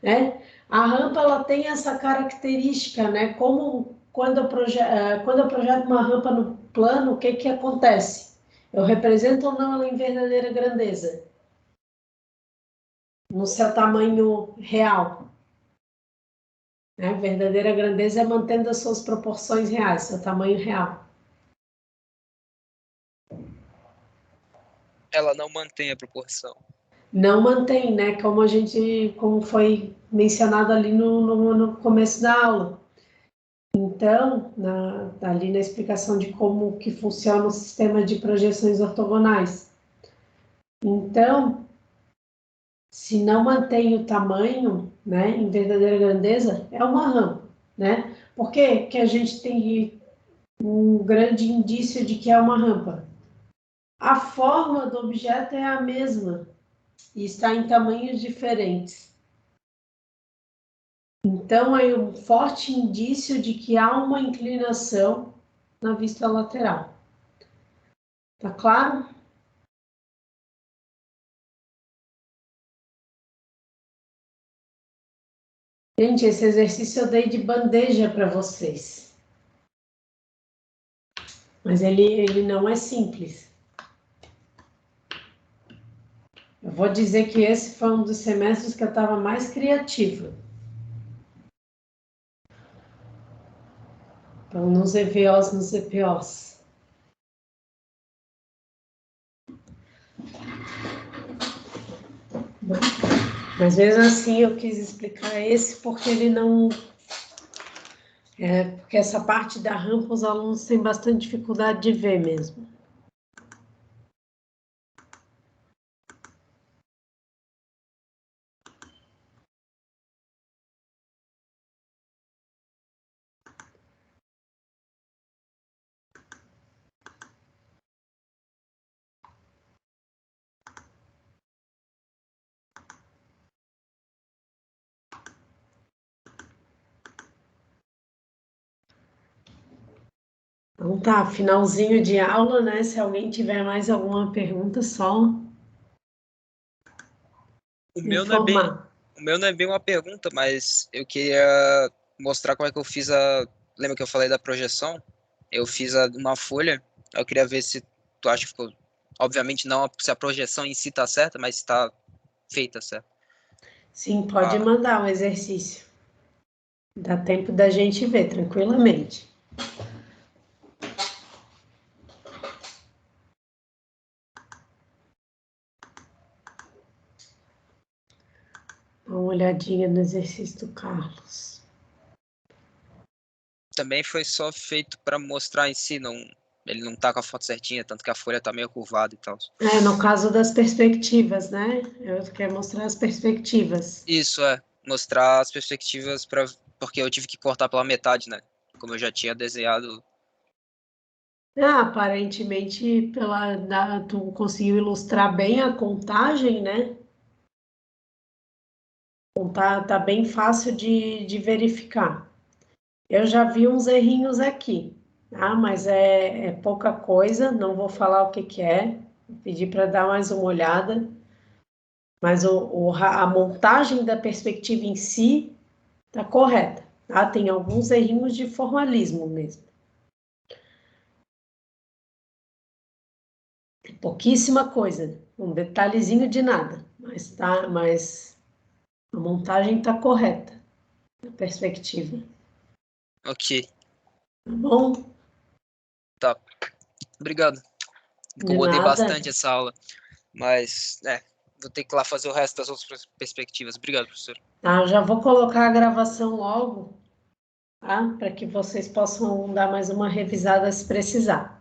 né? A rampa ela tem essa característica, né? Como quando eu projeto uma rampa no plano, o que que acontece? Eu represento ou não ela em verdadeira grandeza, no seu tamanho real, né? Verdadeira grandeza é mantendo as suas proporções reais, seu tamanho real. Ela não mantém a proporção. Não mantém, né? Como foi mencionado ali no começo da aula. Então, ali na explicação de como que funciona o sistema de projeções ortogonais. Então, se não mantém o tamanho, né, em verdadeira grandeza, é uma rampa, né? Por que que a gente tem um grande indício de que é uma rampa? A forma do objeto é a mesma e está em tamanhos diferentes. Então, é um forte indício de que há uma inclinação na vista lateral. Tá claro? Gente, esse exercício eu dei de bandeja para vocês. Mas ele não é simples. Eu vou dizer que esse foi um dos semestres que eu estava mais criativa. Então, nos EVOs, nos EPOs. Mas mesmo assim eu quis explicar esse porque ele não. Porque essa parte da rampa os alunos têm bastante dificuldade de ver mesmo. Então tá, finalzinho de aula, né? Se alguém tiver mais alguma pergunta, só O me meu não é bem, informar. o meu não é bem uma pergunta, mas eu queria mostrar como é que eu fiz a. Lembra que eu falei da projeção? Eu fiz uma folha. Eu queria ver se tu acha que ficou. Obviamente não se a projeção em si tá certa, mas se tá feita certo. Sim, pode Ah, mandar o exercício. Dá tempo da gente ver tranquilamente. Dá uma olhadinha no exercício do Carlos. também foi só feito para mostrar em si, não. Ele não tá com a foto certinha, tanto que a folha tá meio curvada e tal. No caso das perspectivas, né? Eu quero mostrar as perspectivas. Isso é, mostrar as perspectivas para porque eu tive que cortar pela metade, né? Como eu já tinha desenhado. Aparentemente, tu conseguiu ilustrar bem a contagem, né? Tá bem fácil de verificar. Eu já vi uns errinhos aqui, tá? Mas é pouca coisa, não vou falar o que que é. Vou pedir para dar mais uma olhada. Mas a montagem da perspectiva em si está correta, tá? Tem alguns errinhos de formalismo mesmo. Pouquíssima coisa, um detalhezinho de nada, mas a montagem está correta, a perspectiva. Ok, Tá bom? tá. Obrigado. De Incomodei nada. bastante essa aula, mas vou ter que ir lá fazer o resto das outras perspectivas. Obrigado, professor. Tá, eu já vou colocar a gravação logo, tá? Para que vocês possam dar mais uma revisada se precisar.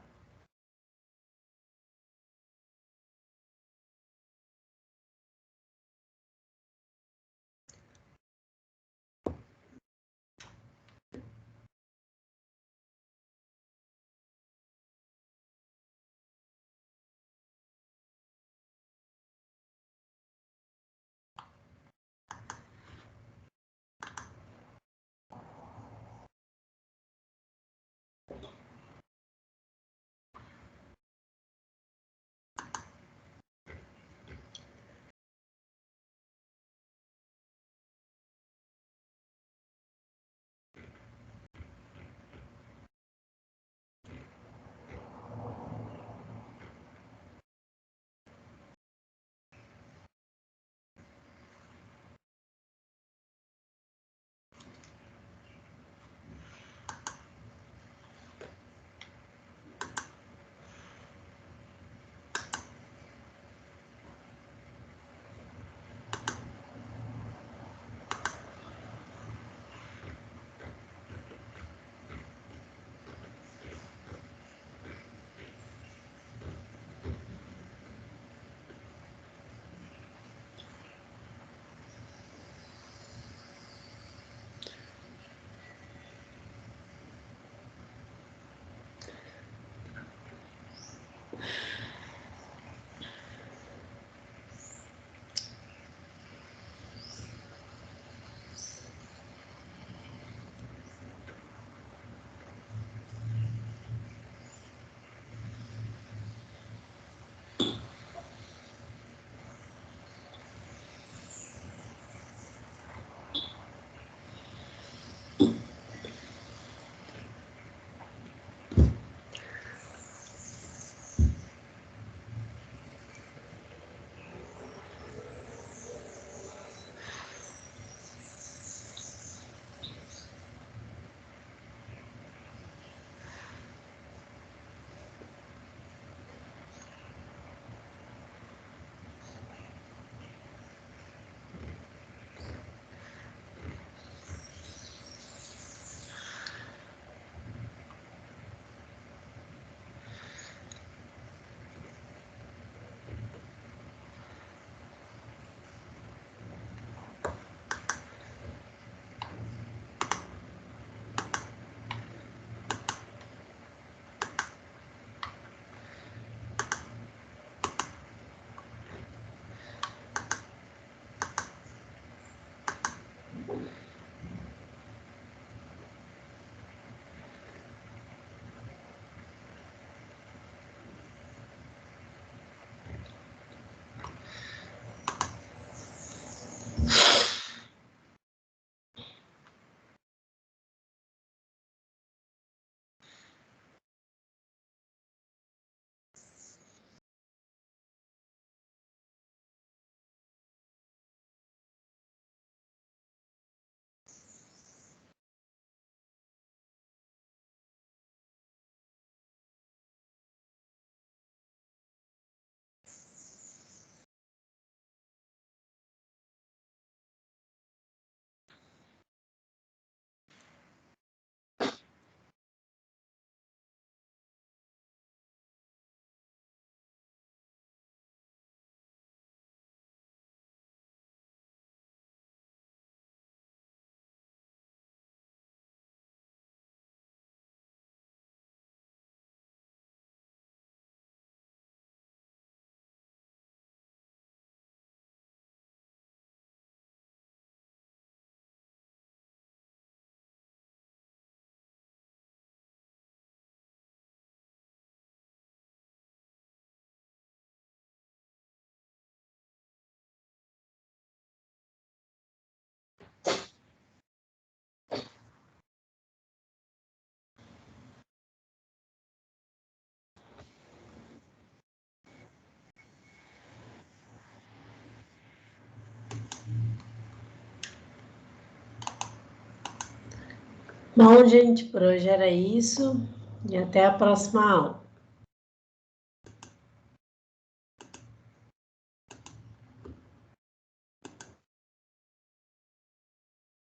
Bom, gente, por hoje era isso e até a próxima aula.